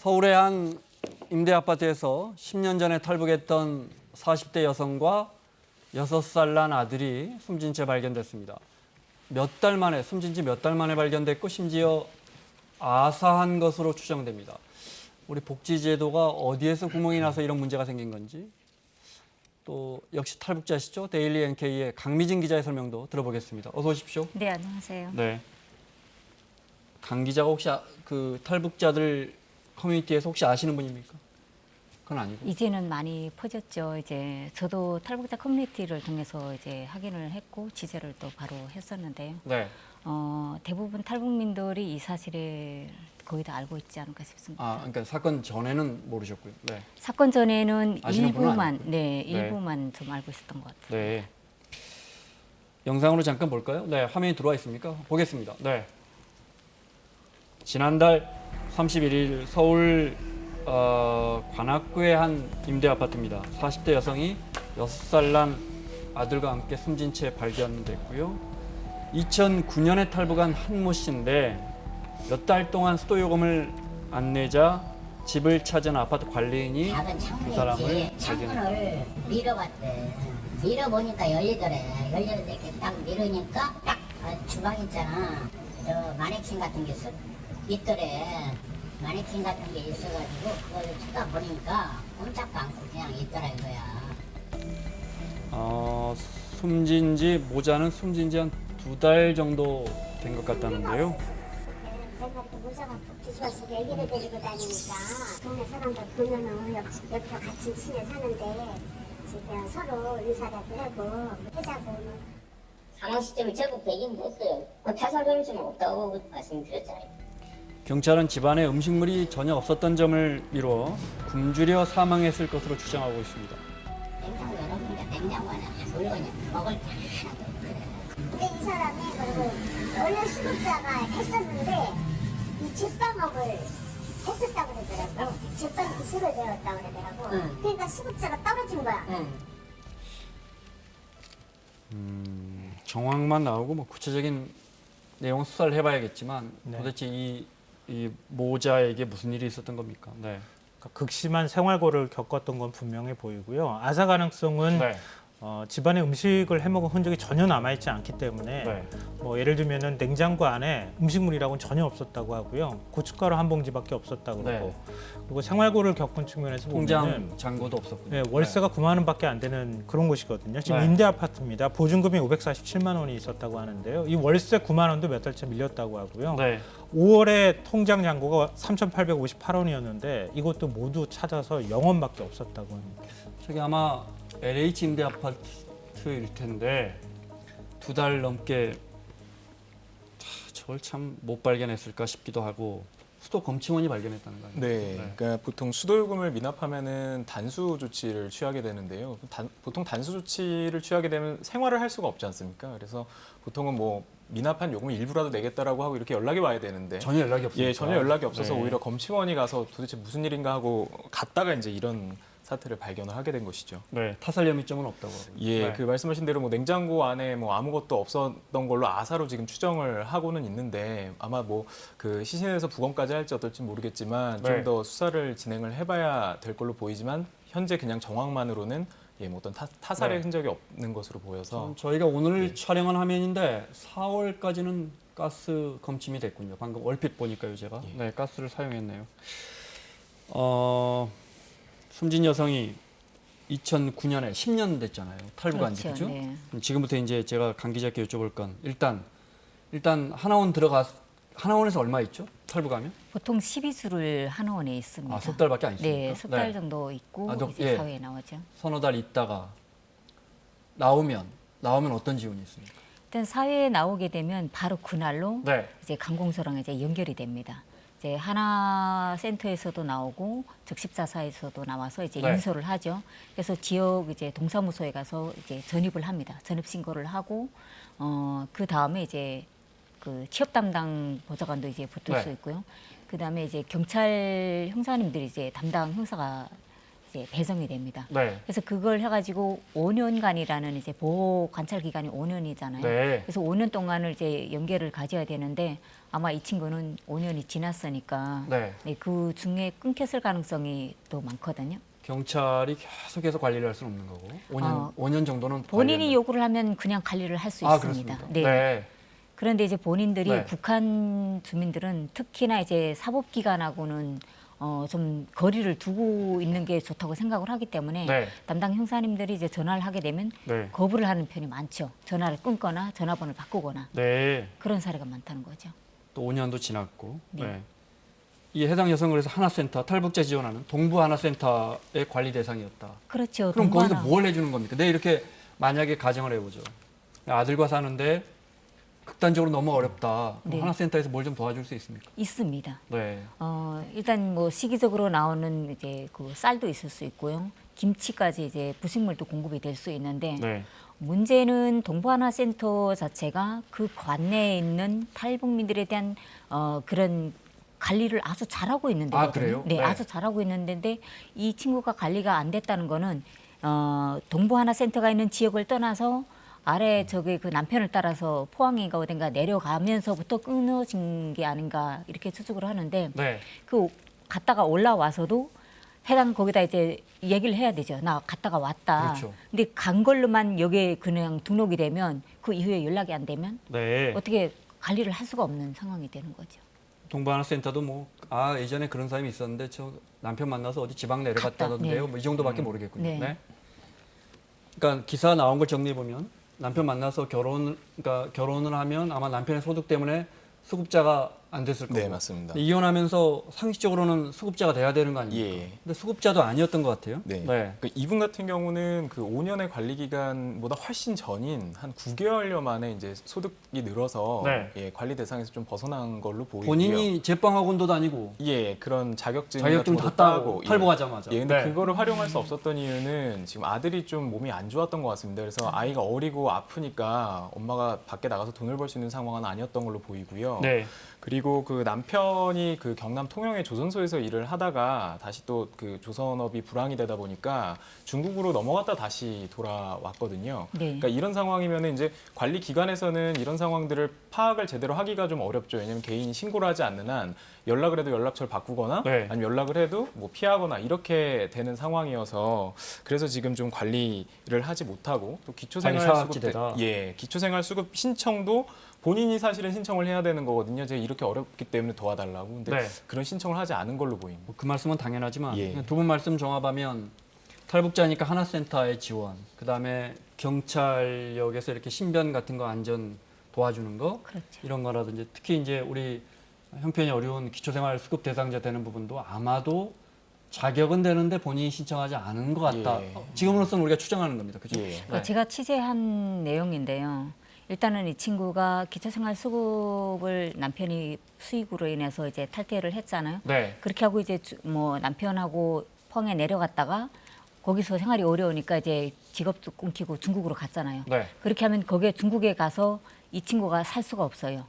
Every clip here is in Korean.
서울의 한 임대 아파트에서 10년 전에 탈북했던 40대 여성과 6살 난 아들이 숨진 채 발견됐습니다. 몇 달 만에, 숨진 지 몇 달 만에 발견됐고 심지어 아사한 것으로 추정됩니다. 우리 복지제도가 어디에서 구멍이 나서 이런 문제가 생긴 건지, 또 역시 탈북자시죠? 데일리 NK의 강미진 기자의 설명도 들어보겠습니다. 어서 오십시오. 네, 안녕하세요. 네. 강 기자가 혹시 그 탈북자들 커뮤니티에서 혹시 아시는 분입니까? 그건 아니고. 이제는 많이 퍼졌죠. 이제 저도 탈북자 커뮤니티를 통해서 이제 확인을 했고 취재를 또 바로 했었는데요. 네. 대부분 탈북민들이 이 사실을 거의 다 알고 있지 않을까 싶습니다. 아, 그러니까 사건 전에는 모르셨고요. 네. 사건 전에는 아시는 분은 일부만, 아니고. 네, 일부만 좀 알고 있었던 것 같아요. 네. 영상으로 잠깐 볼까요? 네, 화면이 들어와 있습니까? 보겠습니다. 네. 지난달 31일 서울 관악구의 한 임대 아파트입니다. 40대 여성이 6살 난 아들과 함께 숨진 채 발견됐고요. 2009년에 탈북한 한모 씨인데 몇 달 동안 수도 요금을 안 내자 집을 찾은 아파트 관리인이 작은 두 사람을 창문이지. 발견했습니다. 창문을 밀어봤대. 밀어보니까 열리더래. 열리는데 이렇게 딱 밀으니까 딱 주방 있잖아. 저 마네킹 같은 게 있더래. 마네킹 같은 게 있어가지고 그걸 쳐다보니까 꼼짝도 않고 그냥 있더라 이거야. 모자는 숨진 지 한 2달 정도 된 것 같다는데요. 내가 또 모자가 푹 뒤집어서 애기를 데리고 다니니까 동네 사람들 보면은 옆에 같이 친해 사는데 지금 서로 인사라도 하고 하자고 상황 시점이 결국 되긴 했어요. 타살 가능성은 없다고 말씀드렸잖아요. 경찰은 집안에 음식물이 전혀 없었던 점을 미루어 굶주려 사망했을 것으로 추정하고 있습니다. 냉장고 열어보니까 냉장고 안에 물건이 먹을 게 하나도 없더래. 근데 이 사람이 그리고 원래 수급자가 했었는데 이 집방업을 했었다고 그러더라고. 집방 기술을 배웠다고 그러더라고. 응. 그러니까 수급자가 떨어진 거야. 정황만 나오고 뭐 구체적인 내용 수사를 해봐야겠지만 네. 도대체 이 모자에게 무슨 일이 있었던 겁니까? 네. 그러니까 극심한 생활고를 겪었던 건 분명해 보이고요. 아사 가능성은 네. 집안에 음식을 해먹은 흔적이 전혀 남아있지 않기 때문에 네. 뭐 예를 들면은 냉장고 안에 음식물이라고는 전혀 없었다고 하고요. 고춧가루 한 봉지밖에 없었다고 그러고 그리고 생활고를 겪은 측면에서 통장 보면은 잔고도 없었군요. 네, 월세가 9만 원밖에 안 되는 그런 곳이거든요. 지금 네. 임대 아파트입니다. 보증금이 547만 원이 있었다고 하는데요. 이 월세 9만 원도 몇 달째 밀렸다고 하고요. 네. 5월에 통장 잔고가 3,858원이었는데 이것도 모두 찾아서 0원밖에 없었다고 합니다. 저기 아마 LH 임대 아파트일 텐데 2달 넘게 저걸 참 못 발견했을까 싶기도 하고 수도 검침원이 발견했다는 거 아니에요? 네, 그러니까 보통 수도요금을 미납하면은 단수 조치를 취하게 되는데요. 보통 단수 조치를 취하게 되면 생활을 할 수가 없지 않습니까? 그래서 보통은 뭐 미납한 요금을 일부라도 내겠다라고 하고 이렇게 연락이 와야 되는데 전혀 연락이 없으니까. 예, 전혀 연락이 없어서 네. 오히려 검침원이 가서 도대체 무슨 일인가 하고 갔다가 이제 이런 사태를 발견을 하게 된 것이죠. 네, 타살 혐의점은 없다고 하고요. 예, 네. 그 말씀하신 대로 뭐 냉장고 안에 뭐 아무것도 없었던 걸로 아사로 지금 추정을 하고는 있는데 아마 뭐 그 시신에서 부검까지 할지 어떨지 모르겠지만 네. 좀 더 수사를 진행을 해봐야 될 걸로 보이지만 현재 그냥 정황만으로는 예, 뭐 어떤 타살의 네. 흔적이 없는 것으로 보여서 저희가 오늘 예. 촬영한 화면인데 4월까지는 가스 검침이 됐군요. 방금 얼핏 보니까요, 제가. 예. 네, 가스를 사용했네요. 숨진 여성이 2009년에 10년 됐잖아요. 탈북한 지, 그렇죠. 그죠? 네. 그럼 지금부터 이제 제가 강 기자께 여쭤볼 건 일단 하나원에서 얼마 있죠? 탈북하면? 보통 12주를 한원에 있습니다. 아, 석 달밖에 안 있습니까? 네, 석 달 정도 있고 아, 이제 예. 사회에 나오죠. 서너 달 있다가 나오면 어떤 지원이 있습니까? 일단 사회에 나오게 되면 바로 그날로 네. 이제 강공소랑 이제 연결이 됩니다. 이제 하나 센터에서도 나오고 적십자사에서도 나와서 이제 네. 인솔을 하죠. 그래서 지역 이제 동사무소에 가서 이제 전입을 합니다. 전입 신고를 하고 그 다음에 이제 그 취업 담당 보좌관도 이제 붙을 네. 수 있고요. 그 다음에 이제 경찰 형사님들이 이제 담당 형사가 이제 배정이 됩니다. 네. 그래서 그걸 해가지고 5년간이라는 이제 보호 관찰 기간이 5년이잖아요. 네. 그래서 5년 동안을 이제 연계를 가져야 되는데 아마 이 친구는 5년이 지났으니까 네. 네, 그 중에 끊겼을 가능성이 또 많거든요. 경찰이 계속해서 관리를 할 수는 없는 거고 5년 정도는 본인이 관리한다. 요구를 하면 그냥 관리를 할 수 아, 있습니다. 그렇습니까? 네. 그런데 이제 본인들이 네. 북한 주민들은 특히나 이제 사법기관하고는 좀 거리를 두고 있는 게 좋다고 생각을 하기 때문에 네. 담당 형사님들이 이제 전화를 하게 되면 네. 거부를 하는 편이 많죠. 전화를 끊거나 전화번호를 바꾸거나 네. 그런 사례가 많다는 거죠. 또 5년도 지났고. 네. 네. 이 해당 여성을 위해서 하나센터, 탈북자 지원하는 동부 하나센터의 관리 대상이었다. 그렇죠. 그럼 거기서 동반아. 뭘 해주는 겁니까? 네, 이렇게 만약에 가정을 해보죠. 아들과 사는데 극단적으로 너무 어렵다. 그럼 네. 하나센터에서 뭘 좀 도와줄 수 있습니까? 있습니다. 네. 일단 뭐 시기적으로 나오는 이제 그 쌀도 있을 수 있고요. 김치까지 이제 부식물도 공급이 될 수 있는데 네. 문제는 동부하나센터 자체가 그 관내에 있는 탈북민들에 대한 그런 관리를 아주 잘하고 있는 데거든요. 아, 그래요? 네, 네. 아주 잘하고 있는 데인데 이 친구가 관리가 안 됐다는 거는 동부하나센터가 있는 지역을 떠나서 아래 저기 그 남편을 따라서 포항인가 어딘가 내려가면서부터 끊어진 게 아닌가 이렇게 추측을 하는데 네. 그 갔다가 올라와서도 해당 거기다 이제 얘기를 해야 되죠. 나 갔다가 왔다. 그렇죠. 근데 간 걸로만 여기에 그냥 등록이 되면 그 이후에 연락이 안 되면 네. 어떻게 관리를 할 수가 없는 상황이 되는 거죠. 동부 하나센터도 예전에 그런 사람이 있었는데 저 남편 만나서 어디 지방 내려갔다던데요. 네. 뭐 이 정도밖에 모르겠군요. 네. 네. 그러니까 기사 나온 걸 정리해 보면 남편 만나서 결혼을 하면 아마 남편의 소득 때문에 수급자가 안 됐을 거고. 네, 맞습니다. 근데 이혼하면서 상식적으로는 수급자가 돼야 되는 거 아닙니까? 예. 근데 수급자도 아니었던 것 같아요. 네. 그러니까 이분 같은 경우는 그 5년의 관리 기간보다 훨씬 전인 한 9개월여 만에 이제 소득이 늘어서 네. 예, 관리 대상에서 좀 벗어난 걸로 보이고요. 본인이 제빵학원도 다니고 예, 그런 자격증 자격증 같은 다 것도 따고 예. 탈북하자마자. 예, 근데 네. 그거를 활용할 수 없었던 이유는 지금 아들이 좀 몸이 안 좋았던 것 같습니다. 그래서 아이가 어리고 아프니까 엄마가 밖에 나가서 돈을 벌 수 있는 상황은 아니었던 걸로 보이고요. 네. 그리고 그 남편이 그 경남 통영의 조선소에서 일을 하다가 다시 또 그 조선업이 불황이 되다 보니까 중국으로 넘어갔다 다시 돌아왔거든요. 네. 그러니까 이런 상황이면 이제 관리 기관에서는 이런 상황들을 파악을 제대로 하기가 좀 어렵죠. 왜냐하면 개인이 신고를 하지 않는 한 연락을 해도 연락처를 바꾸거나 네. 아니면 연락을 해도 뭐 피하거나 이렇게 되는 상황이어서 그래서 지금 좀 관리를 하지 못하고 또 사각지대다. 기초생활수급 신청도 본인이 사실은 신청을 해야 되는 거거든요. 제가 이렇게 어렵기 때문에 도와달라고. 근데 네. 그런 신청을 하지 않은 걸로 보입니다. 그 말씀은 당연하지만 예. 두 분 말씀 종합하면 탈북자니까 하나센터의 지원, 그다음에 경찰역에서 이렇게 신변 같은 거 안전 도와주는 거 그렇죠. 이런 거라든지 특히 이제 우리 형편이 어려운 기초생활 수급 대상자 되는 부분도 아마도 자격은 되는데 본인이 신청하지 않은 것 같다. 예. 지금으로서는 우리가 추정하는 겁니다. 그죠? 예. 그러니까 제가 취재한 내용인데요. 일단은 이 친구가 기초생활 수급을 남편이 수익으로 인해서 이제 탈퇴를 했잖아요. 네. 그렇게 하고 이제 뭐 남편하고 포항에 내려갔다가 거기서 생활이 어려우니까 이제 직업도 끊기고 중국으로 갔잖아요. 네. 그렇게 하면 거기에 중국에 가서 이 친구가 살 수가 없어요.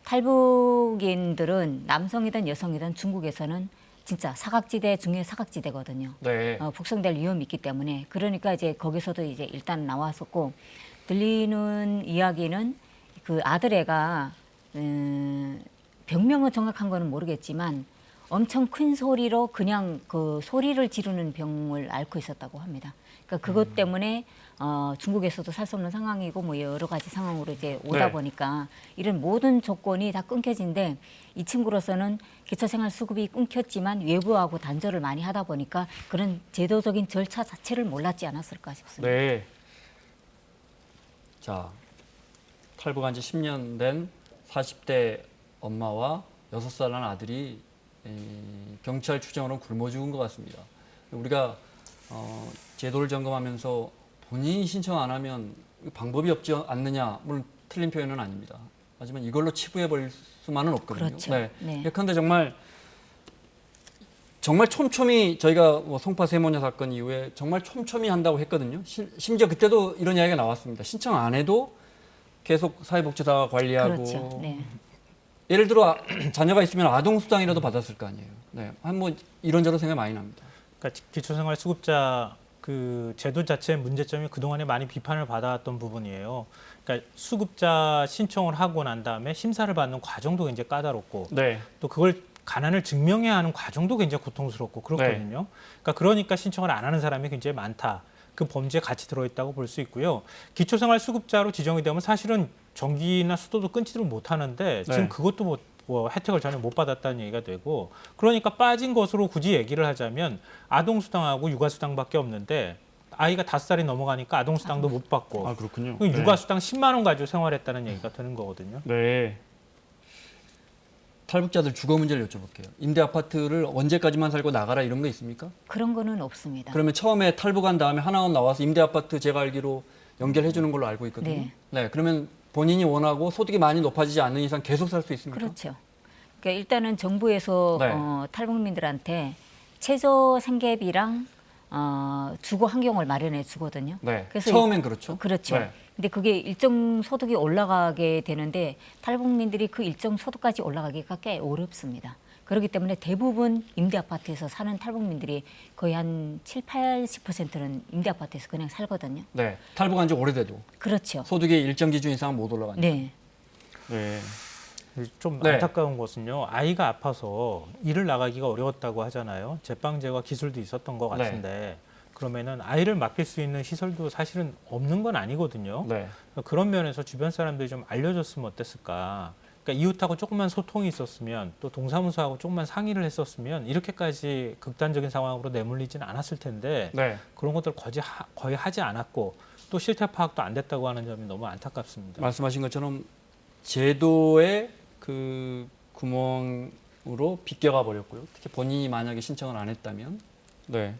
탈북인들은 남성이든 여성이든 중국에서는 진짜 사각지대 중에 사각지대거든요. 네. 북송될 위험이 있기 때문에 그러니까 이제 거기서도 이제 일단 나왔었고 들리는 이야기는 그 아들애가 병명은 정확한 거는 모르겠지만 엄청 큰 소리로 그냥 그 소리를 지르는 병을 앓고 있었다고 합니다. 그러니까 그것 때문에 중국에서도 살 수 없는 상황이고 뭐 여러 가지 상황으로 이제 오다 네. 보니까 이런 모든 조건이 다 끊겨진데 이 친구로서는 기초생활 수급이 끊겼지만 외부하고 단절을 많이 하다 보니까 그런 제도적인 절차 자체를 몰랐지 않았을까 싶습니다. 네. 자, 탈북한 지 10년 된 40대 엄마와 6살 난 아들이 경찰 추정으로 굶어 죽은 것 같습니다. 우리가 제도를 점검하면서 본인이 신청 안 하면 방법이 없지 않느냐, 물론 틀린 표현은 아닙니다. 하지만 이걸로 치부해 버릴 수만은 없거든요. 그렇죠. 네. 네. 예컨대 정말 촘촘히 저희가 뭐 송파 세모녀 사건 이후에 정말 촘촘히 한다고 했거든요. 심지어 그때도 이런 이야기가 나왔습니다. 신청 안 해도 계속 사회복지사가 관리하고 그렇죠. 네. 예를 들어 자녀가 있으면 아동수당이라도 받았을 거 아니에요. 네, 한 뭐 이런저런 생각이 많이 납니다. 그러니까 기초생활수급자 그 제도 자체의 문제점이 그동안에 많이 비판을 받아왔던 부분이에요. 그러니까 수급자 신청을 하고 난 다음에 심사를 받는 과정도 굉장히 까다롭고 네. 또 그걸 가난을 증명해야 하는 과정도 굉장히 고통스럽고 그렇거든요. 그러니까 신청을 안 하는 사람이 굉장히 많다. 그 범죄에 같이 들어있다고 볼 수 있고요. 기초생활수급자로 지정이 되면 사실은 전기나 수도도 끊지를 못하는데 지금 그것도 뭐 혜택을 전혀 못 받았다는 얘기가 되고 그러니까 빠진 것으로 굳이 얘기를 하자면 아동수당하고 육아수당밖에 없는데 아이가 5살이 넘어가니까 아동수당도 못 받고 아, 그렇군요. 육아수당 10만 원 가지고 생활했다는 얘기가 되는 거거든요. 네. 탈북자들 주거 문제를 여쭤볼게요. 임대 아파트를 언제까지만 살고 나가라 이런 거 있습니까? 그런 거는 없습니다. 그러면 처음에 탈북한 다음에 하나원 나와서 임대 아파트 제가 알기로 연결해 주는 걸로 알고 있거든요. 네. 네. 그러면 본인이 원하고 소득이 많이 높아지지 않는 이상 계속 살 수 있습니까? 그렇죠. 그러니까 일단은 정부에서 네. 탈북민들한테 최저 생계비랑 주거 환경을 마련해 주거든요. 네. 그래서 처음엔 그렇죠. 그렇죠. 네. 근데 그게 일정 소득이 올라가게 되는데 탈북민들이 그 일정 소득까지 올라가기가 꽤 어렵습니다. 그렇기 때문에 대부분 임대 아파트에서 사는 탈북민들이 거의 한 70~80%는 임대 아파트에서 그냥 살거든요. 네. 탈북한 지 오래돼도 그렇죠. 소득이 일정 기준 이상 못 올라가니까. 네. 네. 좀 네. 안타까운 것은요. 아이가 아파서 일을 나가기가 어려웠다고 하잖아요. 제빵제와 기술도 있었던 것 같은데 그러면은 아이를 맡길 수 있는 시설도 사실은 없는 건 아니거든요. 네. 그런 면에서 주변 사람들이 좀 알려줬으면 어땠을까. 그러니까 이웃하고 조금만 소통이 있었으면 또 동사무소하고 조금만 상의를 했었으면 이렇게까지 극단적인 상황으로 내몰리지는 않았을 텐데 네. 그런 것들 거의 하지 않았고 또 실태 파악도 안 됐다고 하는 점이 너무 안타깝습니다. 말씀하신 것처럼 제도의 그 구멍으로 비껴가 버렸고요. 특히 본인이 만약에 신청을 안 했다면, 네.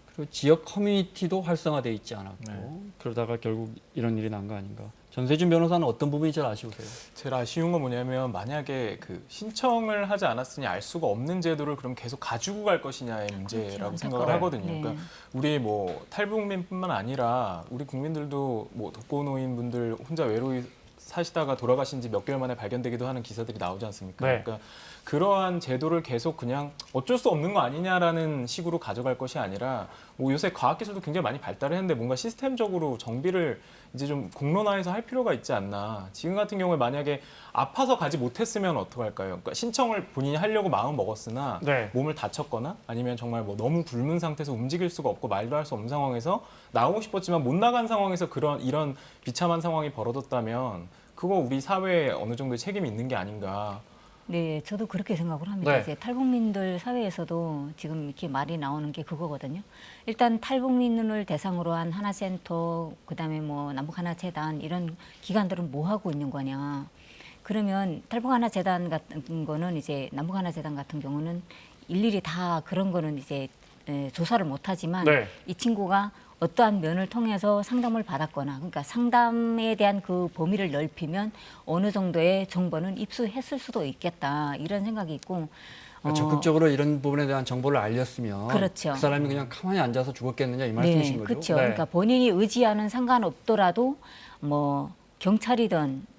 그리고 지역 커뮤니티도 활성화돼 있지 않았고, 네. 그러다가 결국 이런 일이 난 거 아닌가. 전세준 변호사는 어떤 부분이 제일 아쉬우세요? 제일 아쉬운 건 뭐냐면 만약에 그 신청을 하지 않았으니 알 수가 없는 제도를 그럼 계속 가지고 갈 것이냐의 문제라고 그렇죠. 생각을 네. 하거든요. 네. 그러니까 우리 뭐 탈북민뿐만 아니라 우리 국민들도 뭐 독거노인분들 혼자 외로이 사시다가 돌아가신 지 몇 개월 만에 발견되기도 하는 기사들이 나오지 않습니까? 네. 그러니까 그러한 제도를 계속 그냥 어쩔 수 없는 거 아니냐라는 식으로 가져갈 것이 아니라 뭐 요새 과학기술도 굉장히 많이 발달을 했는데 뭔가 시스템적으로 정비를 이제 좀 공론화해서 할 필요가 있지 않나. 지금 같은 경우에 만약에 아파서 가지 못했으면 어떡할까요? 그러니까 신청을 본인이 하려고 마음 먹었으나 네. 몸을 다쳤거나 아니면 정말 뭐 너무 굶은 상태에서 움직일 수가 없고 말도 할 수 없는 상황에서 나오고 싶었지만 못 나간 상황에서 이런 비참한 상황이 벌어졌다면 그거 우리 사회에 어느 정도의 책임이 있는 게 아닌가. 네, 저도 그렇게 생각을 합니다. 네. 이제 탈북민들 사회에서도 지금 이렇게 말이 나오는 게 그거거든요. 일단 탈북민을 대상으로 한 하나센터, 그다음에 뭐 남북하나재단 이런 기관들은 뭐 하고 있는 거냐. 그러면 탈북하나재단 같은 거는 이제 남북하나재단 같은 경우는 일일이 다 그런 거는 이제 조사를 못 하지만 네. 이 친구가 어떠한 면을 통해서 상담을 받았거나 그러니까 상담에 대한 그 범위를 넓히면 어느 정도의 정보는 입수했을 수도 있겠다 이런 생각이 있고 적극적으로 이런 부분에 대한 정보를 알렸으면 그렇죠. 그 사람이 그냥 가만히 앉아서 죽었겠느냐 이 말씀이신 네, 거죠? 그렇죠. 그러니까 본인이 의지하는 상관없더라도 뭐 경찰이든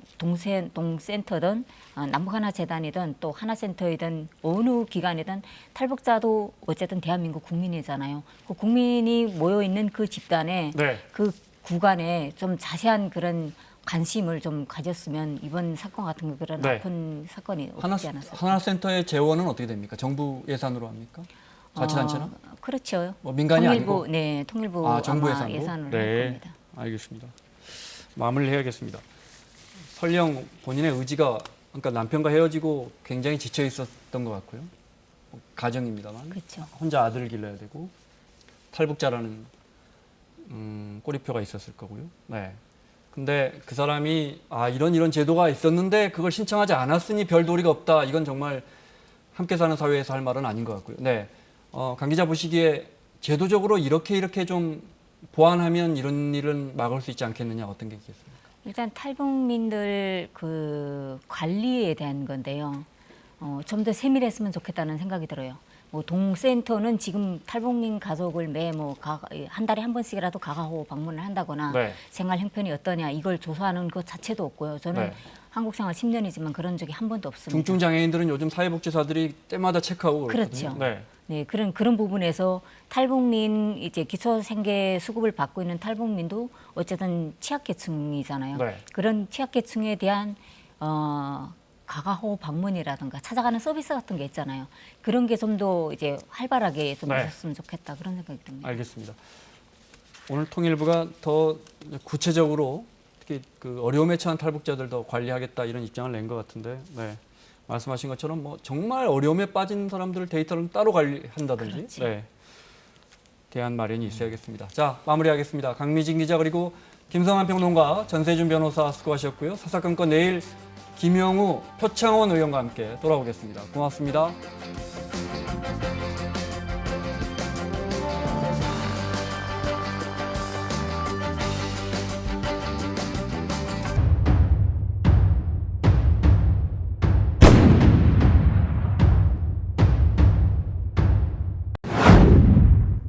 동센터든 남북하나재단이든 또 하나센터이든 어느 기관이든 탈북자도 어쨌든 대한민국 국민이잖아요. 그 국민이 모여 있는 그 집단에 네. 그 구간에 좀 자세한 그런 관심을 좀 가졌으면 이번 사건 같은 거 그런 네. 아픈 사건이 하나, 없지 않았을까. 하나센터의 재원은 어떻게 됩니까? 정부 예산으로 합니까? 자치단체나? 그렇죠. 뭐 민간이 통일부, 아니고? 네, 통일부 아, 정부 아마 예산으로? 예산으로 할 겁니다. 알겠습니다. 마무리를 해야겠습니다. 설령 본인의 의지가 그러니까 남편과 헤어지고 굉장히 지쳐 있었던 것 같고요. 뭐 가정입니다만 그렇죠. 혼자 아들을 길러야 되고 탈북자라는 꼬리표가 있었을 거고요. 네. 근데 그 사람이 이런 제도가 있었는데 그걸 신청하지 않았으니 별 도리가 없다. 이건 정말 함께 사는 사회에서 할 말은 아닌 것 같고요. 네. 강 기자 보시기에 제도적으로 이렇게 좀 보완하면 이런 일은 막을 수 있지 않겠느냐 어떤 게 있겠습니까? 일단 탈북민들 그 관리에 대한 건데요. 좀 더 세밀했으면 좋겠다는 생각이 들어요. 뭐 동센터는 지금 탈북민 가족을 매 뭐 한 달에 한 번씩이라도 가가호 방문을 한다거나 네. 생활 형편이 어떠냐 이걸 조사하는 것 자체도 없고요. 저는 네. 한국 생활 10년이지만 그런 적이 한 번도 없습니다. 중증 장애인들은 요즘 사회복지사들이 때마다 체크하고 그렇거든요. 그렇죠. 네. 네, 그런 부분에서 탈북민 이제 기초생계 수급을 받고 있는 탈북민도 어쨌든 취약계층이잖아요. 네. 그런 취약계층에 대한 가가호 방문이라든가 찾아가는 서비스 같은 게 있잖아요. 그런 게 좀 더 이제 활발하게 좀 네. 있었으면 좋겠다 그런 생각이 듭니다. 알겠습니다. 오늘 통일부가 더 구체적으로 특히 그 어려움에 처한 탈북자들 더 관리하겠다 이런 입장을 낸 것 같은데, 네. 말씀하신 것처럼 뭐 정말 어려움에 빠진 사람들 데이터를 따로 관리한다든지, 그렇지. 네. 대안 마련이 있어야겠습니다. 자, 마무리하겠습니다. 강미진 기자 그리고 김성환 평론가, 전세준 변호사 수고하셨고요. 사사건건 내일 김영우, 표창원 의원과 함께 돌아오겠습니다. 고맙습니다.